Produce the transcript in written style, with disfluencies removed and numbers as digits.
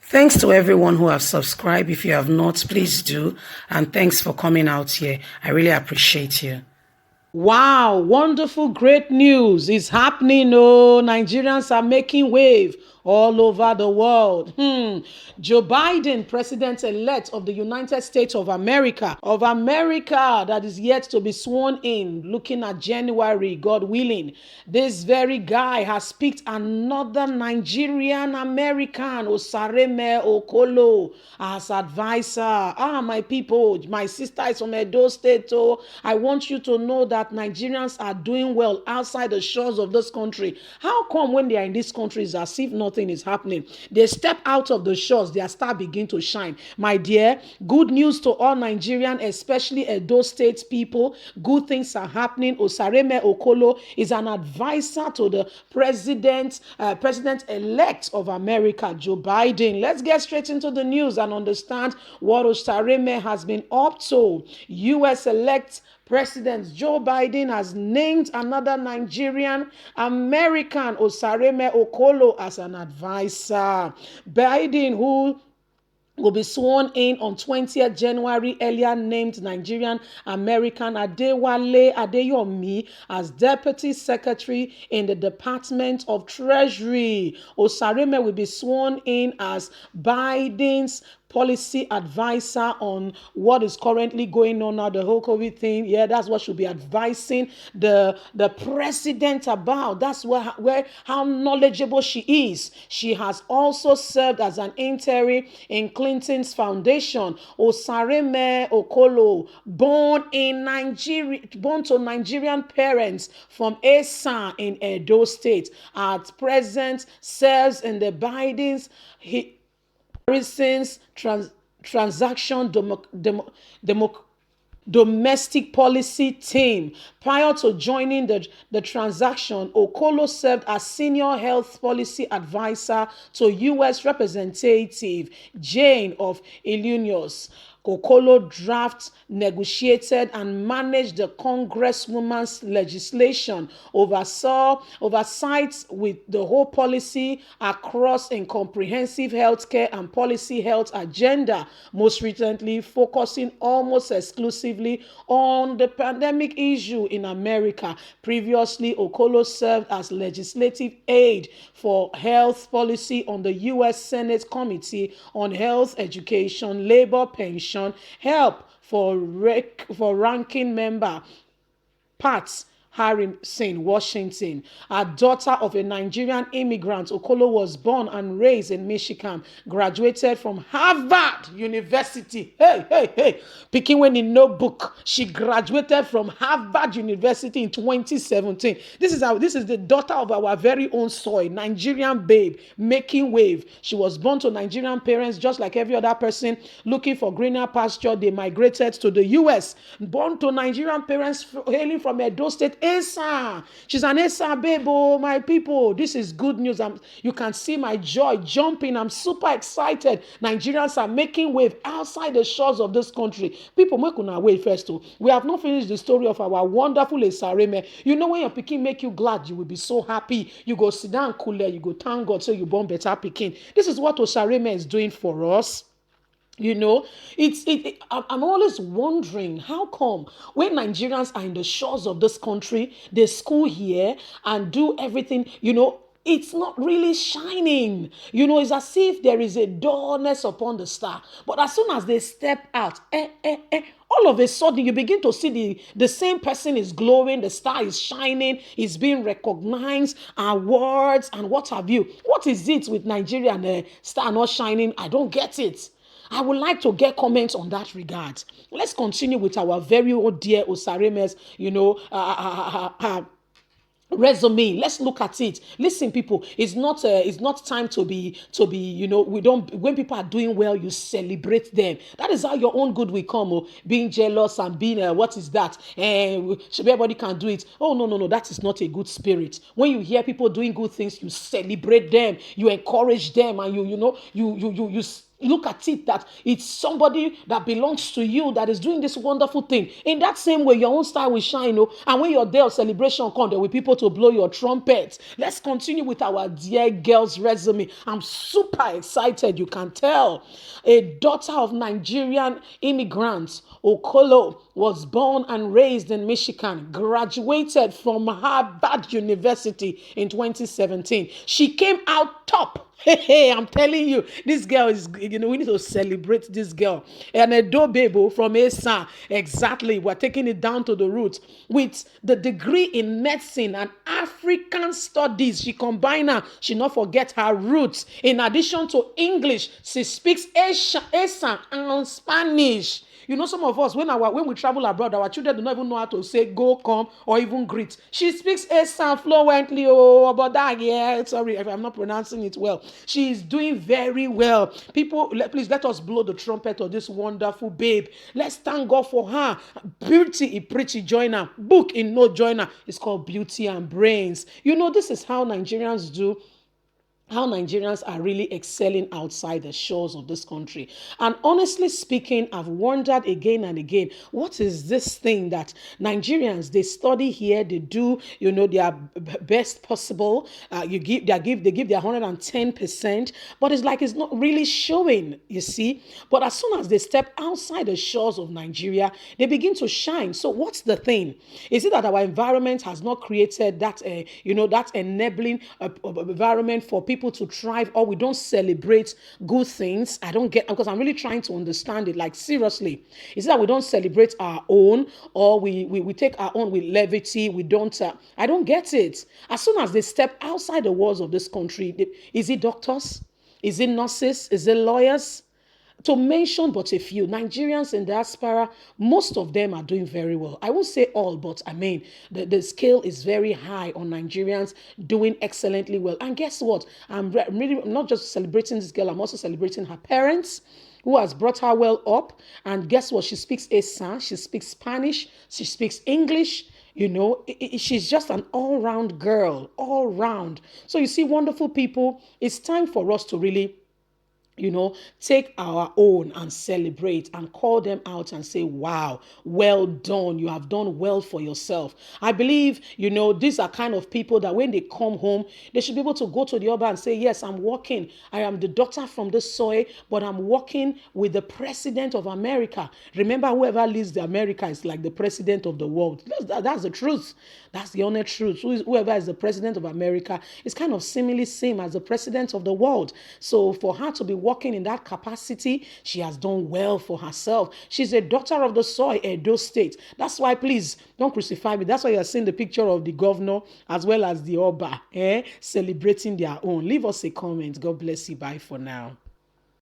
Thanks to everyone who have subscribed. If you have not, please do. And thanks for coming out here. I really appreciate you. Wow, wonderful, great news is happening. Oh, Nigerians are making wave all over the world. Joe Biden, president-elect of the United States of America, that is yet to be sworn in, looking at January, God willing. This very guy has picked another Nigerian-American, Osaremen Okolo, as advisor. My people, my sister is from Edo State. Oh, I want you to know that Nigerians are doing well outside the shores of this country. How come when they are in these countries as if nothing is happening? They step out of the shores, their star begin to shine. My dear, good news to all Nigerian, especially Edo State people. Good things are happening. Osaremen Okolo is an advisor to the president-elect of America, Joe Biden. Let's get straight into the news and understand what Osaremen has been up to. U.S. elect President Joe Biden has named another Nigerian-American, Osaremen Okolo, as an advisor. Biden, who will be sworn in on 20th January, earlier named Nigerian-American Adewale Adeyomi as Deputy Secretary in the Department of Treasury. Osaremen will be sworn in as Biden's policy advisor on what is currently going on now, the whole COVID thing. Yeah, that's what she'll be advising the president about. That's where how knowledgeable she is. She has also served as an intern in Clinton's foundation. Osaremen Okolo, born to Nigerian parents from Esa in Edo State, at present serves in the Biden's Harrison's transaction domestic policy team. Prior to joining the transaction, Okolo served as senior health policy advisor to U.S. Representative Jane of Illinois. Okolo drafted, negotiated, and managed the Congresswoman's legislation, oversight with the whole policy across in comprehensive healthcare and policy health agenda, most recently focusing almost exclusively on the pandemic issue in America. Previously, Okolo served as legislative aide for health policy on the U.S. Senate Committee on Health, Education, Labor, Pension, Help for ranking member Pat Harrison, Washington. A daughter of a Nigerian immigrant, Okolo was born and raised in Michigan, graduated from Harvard University. Hey. Picking when in notebook, she graduated from Harvard University in 2017. This is the daughter of our very own soil, Nigerian babe, making wave. She was born to Nigerian parents, just like every other person looking for greener pasture. They migrated to the U.S. Born to Nigerian parents hailing from Edo State. Esa. She's an Esa babe, oh, my people. This is good news. You can see my joy jumping. I'm super excited. Nigerians are making wave outside the shores of this country. People, make una wait first. Too. We have not finished the story of our wonderful Osaremen. You know, when your pikin make you glad, you will be so happy. You go sit down cooler. You go thank God so you born better pikin. This is what Osaremen is doing for us. You know, I'm always wondering how come when Nigerians are in the shores of this country, they school here and do everything, it's not really shining. It's as if there is a dullness upon the star. But as soon as they step out, all of a sudden you begin to see the same person is glowing, the star is shining, is being recognized, awards and what have you. What is it with Nigeria and the star not shining? I don't get it. I would like to get comments on that regard. Let's continue with our very own dear Osaremen's, resume. Let's look at it. Listen, people, it's not time to be, we don't, when people are doing well, you celebrate them. That is how your own good will come. Being jealous and being, what is that? Everybody can do it. Oh, no, that is not a good spirit. When you hear people doing good things, you celebrate them, you encourage them, and you Look at it that it's somebody that belongs to you that is doing this wonderful thing. In that same way, your own star will shine. And when your day of celebration comes, there will be people to blow your trumpet. Let's continue with our dear girl's resume. I'm super excited, you can tell. A daughter of Nigerian immigrants, Okolo, was born and raised in Michigan, graduated from Harvard University in 2017. She came out top. Hey, I'm telling you, this girl is, we need to celebrate this girl. And Edo Bebo from ESA, exactly, we're taking it down to the roots. With the degree in medicine and African studies, she combined her, she not forget her roots. In addition to English, she speaks ESA and Spanish. Some of us, when we travel abroad, our children do not even know how to say go, come, or even greet. She speaks Esan fluently. Oh, but that, yeah, sorry if I'm not pronouncing it well. She is doing very well. People, please let us blow the trumpet of this wonderful babe. Let's thank God for her. Beauty in Pretty Joiner. Book in No Joiner. It's called Beauty and Brains. This is how Nigerians do. How Nigerians are really excelling outside the shores of this country. And honestly speaking, I've wondered again and again, what is this thing that Nigerians, they study here, they do, their best possible. They give their 110%, but it's like it's not really showing, you see. But as soon as they step outside the shores of Nigeria, they begin to shine. So what's the thing? Is it that our environment has not created that, that enabling environment for people to thrive, or we don't celebrate good things? I don't get, because I'm really trying to understand it. Like, seriously, is it that we don't celebrate our own, or we take our own with levity? We don't. I don't get it. As soon as they step outside the walls of this country, is it doctors? Is it nurses? Is it lawyers? To mention but a few, Nigerians in diaspora, most of them are doing very well. I won't say all, but I mean, the scale is very high on Nigerians doing excellently well. And guess what? I'm not just celebrating this girl, I'm also celebrating her parents, who has brought her well up. And guess what? She speaks Esan, she speaks Spanish, she speaks English. She's just an all-round girl, all round. So you see, wonderful people, it's time for us to really take our own and celebrate and call them out and say, wow, well done. You have done well for yourself. I believe, these are kind of people that when they come home, they should be able to go to the Oba and say, yes, I'm working. I am the daughter from the soil, but I'm working with the president of America. Remember, whoever leads the America is like the president of the world. That's the truth. That's the honest truth. Whoever is the president of America is kind of seemingly same as the president of the world. So for her to be working in that capacity, she has done well for herself. She's a daughter of the soil, Edo State. That's why, please, don't crucify me. That's why you're seeing the picture of the governor as well as the Oba, celebrating their own. Leave us a comment. God bless you. Bye for now.